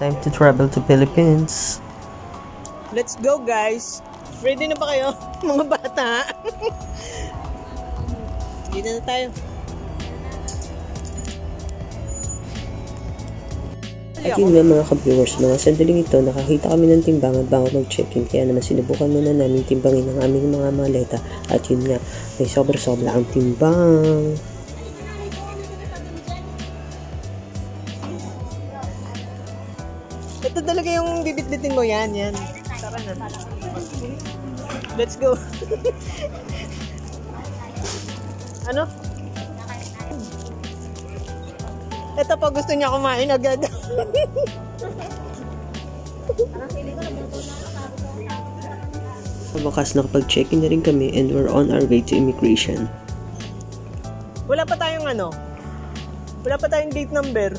Time to travel to Philippines. Let's go, guys. Ready na ba kayo, mga bata? Dito na tayo. At yun nga mga ka-viewers, mga sandaling ito, nakakita kami ng timbangan bago mag-check-in. Kaya naman sinubukan muna namin timbangin ang aming mga maleta. At yun nga, may sobra-sobra ang timbang. Ito talaga yung bibit-bitin mo, yan. Tara na. Let's go. Ano? Ito pa gusto niya kumain agad. Wakas nakapag-check-in na rin kami and we're on our way to immigration. Wala pa tayong wala pa tayong gate number.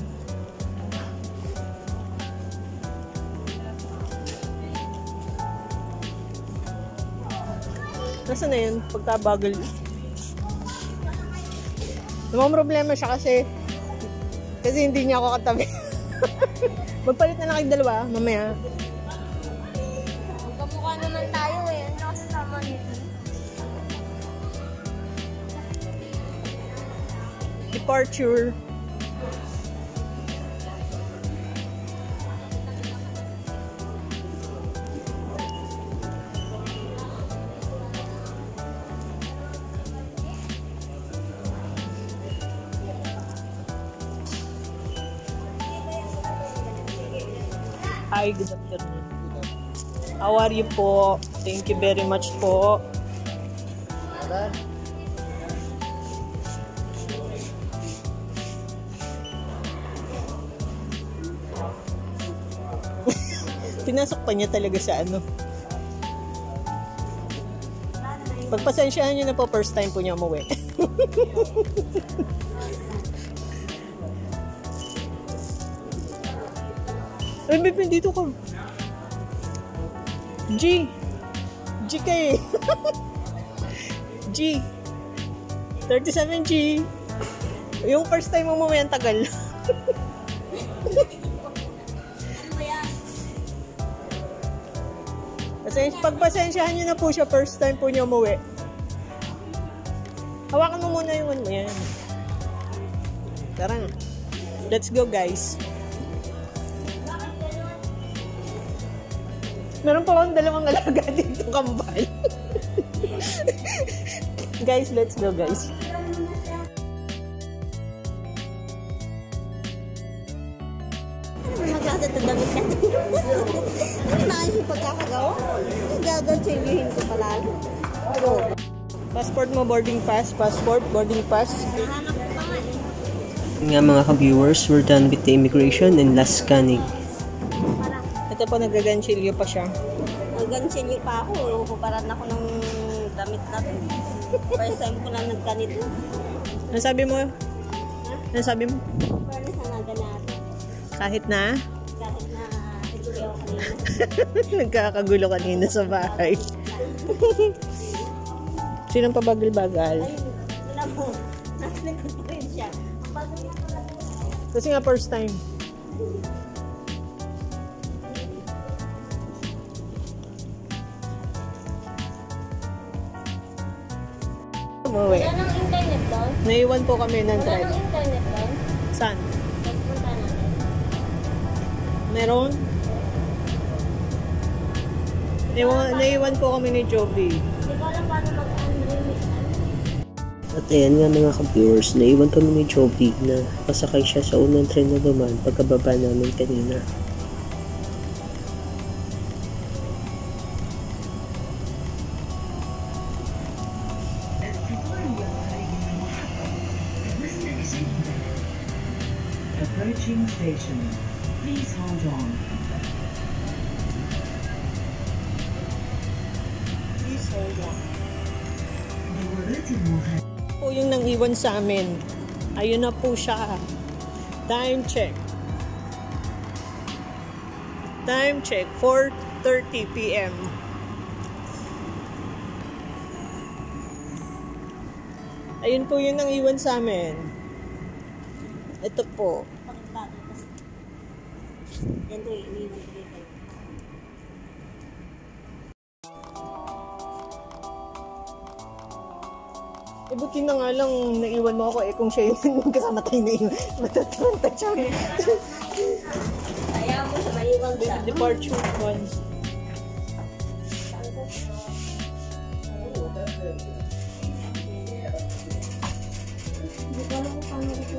Nasaan na yun? Pagkabagal. Namang problema siya kasi hindi niya ako katabi. Magpalit na lang kayo dalawa, mamaya. Magkamukha naman tayo eh. Ano kasi tama nito? Departure. Hi, good afternoon. How are you po? Thank you very much po. Pinasok pa niya talaga sa Pagpasensyahan niyo na po, first time po niya umuwi. Ay, babe, dito ka. G kay. G. 37G. Yung first time mo umuwi, ang tagal. Pagpasensyahan niyo na po siya, first time po niya umuwi. Hawakan mo muna yung mo yan. Tara na. Let's go, guys. Meron pa akong dalawang alaga dito, kambal. Guys, let's go, guys. Magkakatadamit ka. Ano na yung pagkakagawa? Gagawin ko pala. Passport mo, boarding pass. Passport, boarding pass. Nahanap ko pa nga eh. Nga mga ka-viewers, we're done with the immigration and last scanning. Ito po, nagaganchilyo pa siya. Nagaganchilyo pa ako. Kuparan ako ng damit natin. First time ko lang nagkanito. Ano sabi mo? Ano sabi mo? Fairness na naganap. Kahit na? Kahit na siguro ako kanina. Nagkakagulo kanina sa bahay. Sinong pabagal-bagal? Ayun, wala mo. Nasa likod ko rin siya. Kasi nga first time. Umuwi. Wala nang internet doon? Naiwan po kami ng Wala drive. nang internet doon? Saan? Pagpunta natin. Meron? Naiwan po kami ni Joby. Hindi ko alam paano mag-unlimited. At ayan nga mga ka-viewers, naiwan kami ni Joby na pasakay siya sa unang tren na dumaan pagkababa namin kanina. Approaching station. Please hold on. Please hold on. Po yung nang iwan sa amin. Ayun na po siya. Time check. Time check. 4:30 PM. Ayun po yung nang iwan sa amin. Ito po. Yan to, iniwan ko dito. Eh, buti na nga lang naiwan mo ako eh kung siya yung kasama tayo na iwan. Matatranta siya. Kaya mo siya maiwan siya. Departure points. Hindi ko alam kung paano ito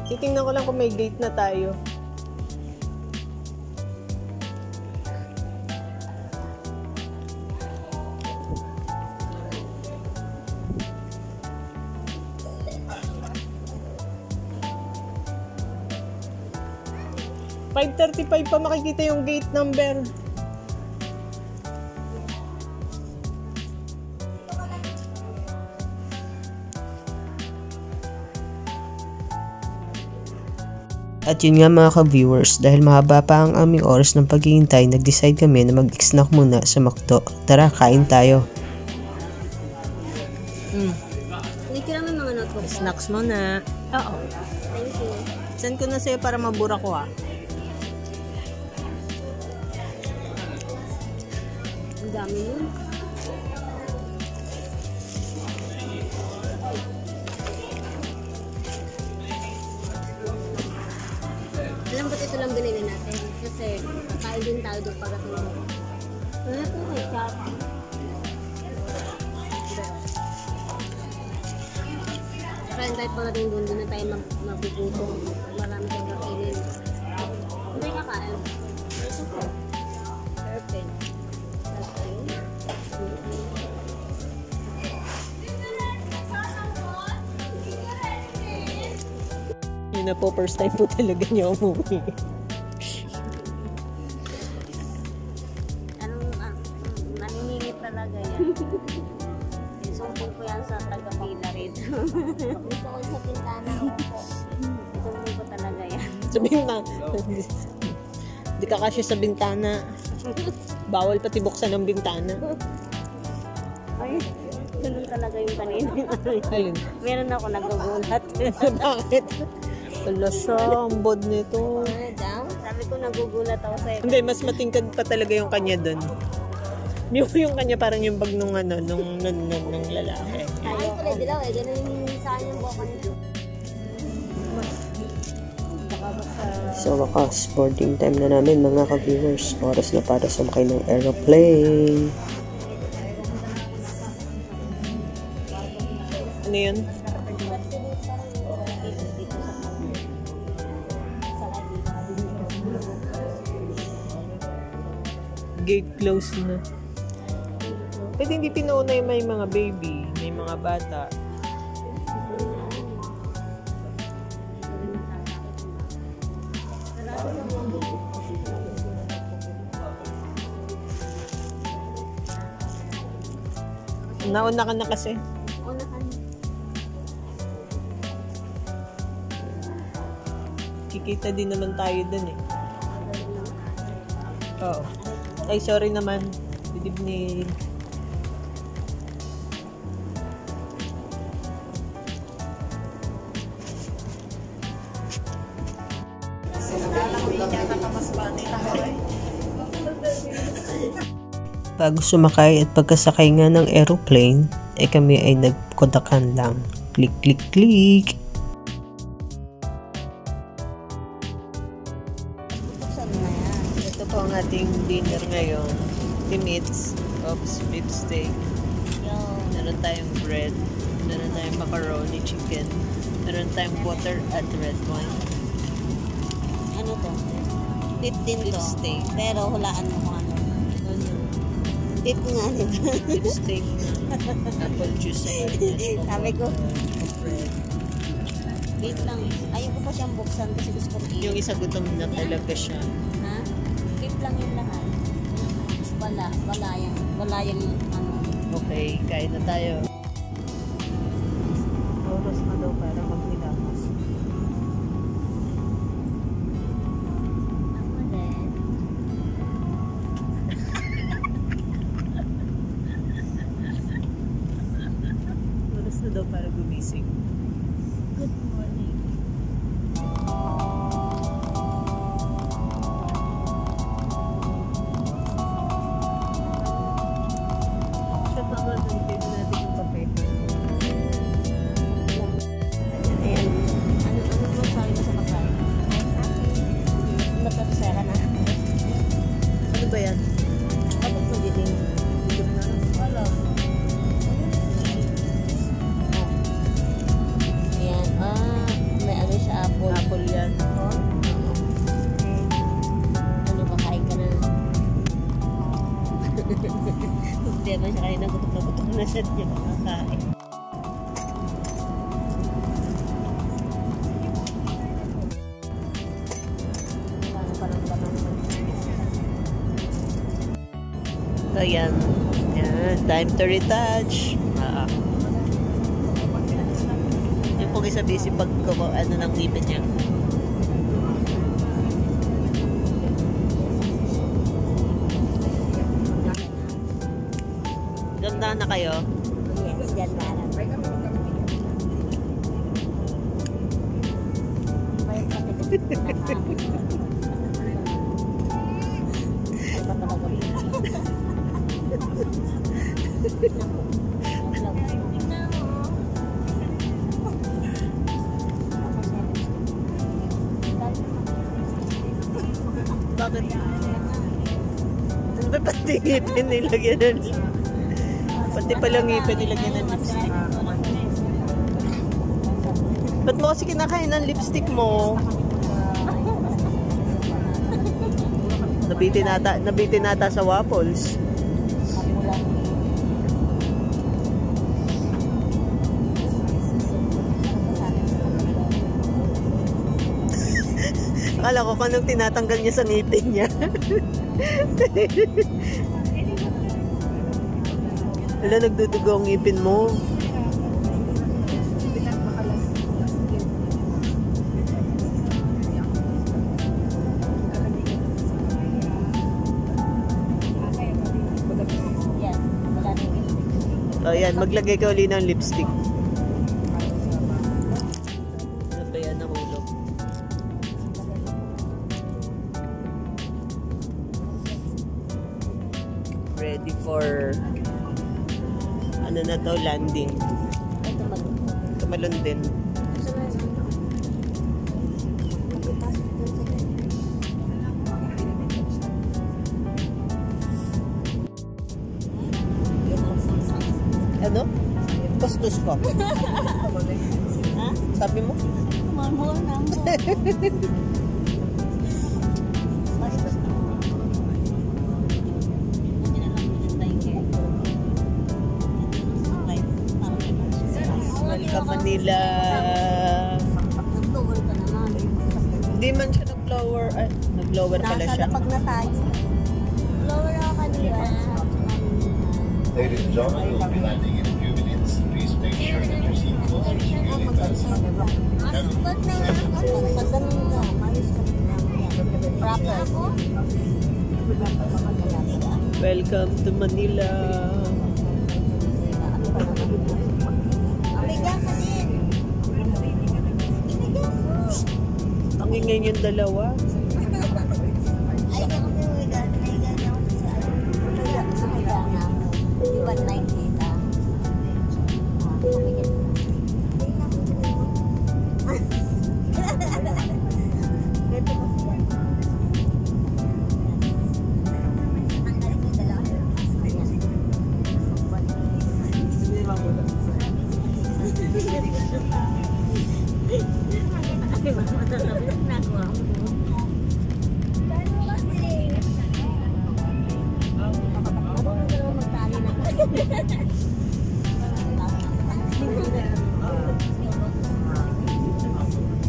Titingnan ko lang kung may gate na tayo. $5:35 pa makikita yung gate number. At yun nga mga ka-viewers, dahil mahaba pa ang aming oras ng paghihintay, nag-decide kami na mag-snack muna sa McDo. Tara, kain tayo. Hindi ko naman mga notebook. Snacks mo na. Oo. Thank you. Send ko na sa'yo para mabura ko ah. Ang dami nun. Alam ba't ito lang binili natin? Kasi kain din tayo doon pagdating. Wala po may chat. Kain tayo pagdating doon na tayo magugutom. Marami tayong kakainin. Hindi kakain. Perfect. Yun na po, first time po talaga niya umuwi. Naniningit talaga yan. Isumpong ko yan sa taga-pila rito. Gusto ko sa pintana ko po. Isumpong ko talaga yan. Sabihin na, di ka kasya sa bintana. Bawal pati buksan ng bintana. Ay, ganun talaga yung kanina. Alin? Meron ako nagugulat. Bakit? Wala siya, ang bod nito. Sabi ko nagugulat ako sa'yo. Hindi, mas matingkad pa talaga yung kanya doon. Yung kanya parang yung bag nung lalaki. Ay, kulay dilaw eh. Ganun yung sa akin yung buka nito. Sa wakas, boarding time na namin mga ka-viewers. Oras na para sumakay ng aeroplane. Ano yun? Gate close na. Pwede hindi pinuuna yung may mga baby, may mga bata. Nauna ka na kasi. Unahan. Kikita din naman tayo dun eh. Oo. Ay, sorry naman. Good evening. Bago sumakay at pagkasakay nga ng aeroplane, kami ay nagkodakan lang. Click, click, click. Ito po ang ating dinner ngayon. Timits of beef steak. Meron tayong bread. Meron tayong macaroni chicken. Meron tayong butter at red wine. Ano to? Tip din Beef to. steak. Pero hulaan mo kung ano. Tip nga diba? Beef steak na apple juice. Sabi ko, Bread. wait lang. Ayaw ko pa siyang buksan kasi gusto ko Yung isa gutom na talaga siya. Ha? Tip lang yung lahat. Wala yung ano. Okay, kain na tayo. Oras na daw para maghilamos. Ako din. para gumising. Good morning. Siya pa ba, nagpili natin yung kape. Ayan. Ano masabi mo sa pagkain? Matasera na. Ano ba yan? Kapag magiling. Wala. Ayan. May ano siya, apple. Apple yan. Ano, kakain ka na? Hindi ba siya kain na gutok na siya niya makakain. So, yan. Yan. Time to retouch. Yung pong isa busy pag ano ng ngipin niya. Ganda na kayo. Yes, ganda na. May kapitid na ano ba talaga? Bakit? Ano ba pati ngipin nilagyan ng pati palang ngipin nilagyan ng lipstick? Ba't mo kasi kinakain ng lipstick mo? Nabitin nata sa waffles. Akala ko kung anong tinatanggal niya sa ngipin niya. Wala, nagdudugo ang ngipin mo. O yan, maglagay ka uli ng lipstick. Ano ba yan, nahulog? Ready for ano na to, landing. Tumalon din. Ano? Bastos ko. Ha? Sabi mo? Marmol na mo. Bastos na mo. Hindi na lang magandang kayo. Okay. Welcome Manila. Nag-lower ka naman. Hindi man siya nag-blower. Ay, nag-blower pala Nasa siya. lapag na tayo. Lower ako kanina. Ladies and gentlemen, we'll be landing in a few minutes. Please make sure that your seatbelts are securely fastened. Proper. Welcome to Manila. Bigyan ka din. Ang ingay yung dalawa. Ay, ako sa wigan. Wigan ako sa wigan ako. Di ba nakikita? Kumigil. Ganito mo siya. Tanggalin ko yung dalawa.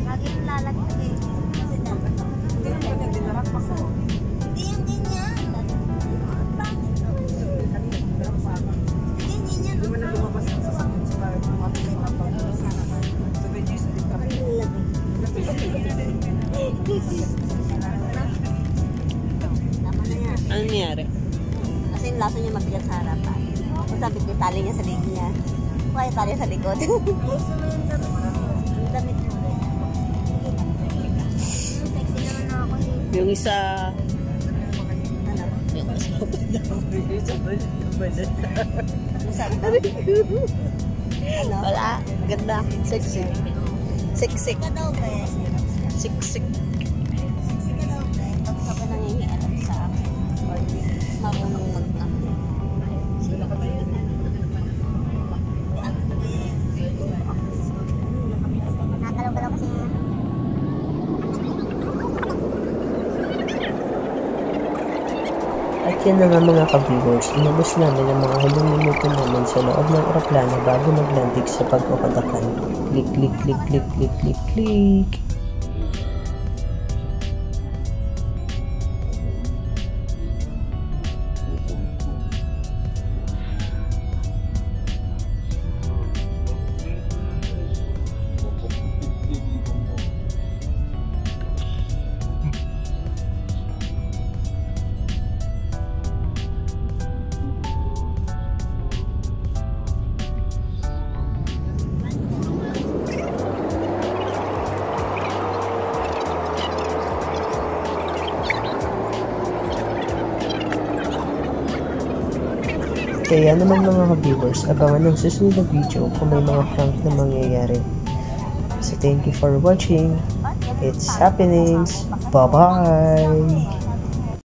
Lagi lalagay eh. Hindi yung ganyan. Bakit? Ganyan yan. Hindi mo na lumabas sa sasakit sa tama na yan. Ano nangyari? Kasi yung laso niya mabigat sa harapan. Kung sabi ko, tali niya sa leg niya. kayo tali sa likod. Ang damit mo rin. Sexy naman ako. Yung isa... Ano? Yung isa ba na? Yung isa ba na? Sabi ko. Ano? Wala. Ganda. Sexy. Sexy. Ka daw ba eh? Sexy. Sexy ka daw ba eh? Tapos ako nangingialam sa akin. Marunong mag-act. Nakakalaw-kalaw kasi yun. At yan na nga mga ka-viewers, inabos namin ang mga huling minuto namin sa loob ng aeroplano bago maglandig sa pagkakatakan. Click, click, click, click, click, click, click. Kaya naman mga ka-viewers, abangan ng susunod na video kung may mga prank na mangyayari. So thank you for watching. It's happenings. Bye-bye!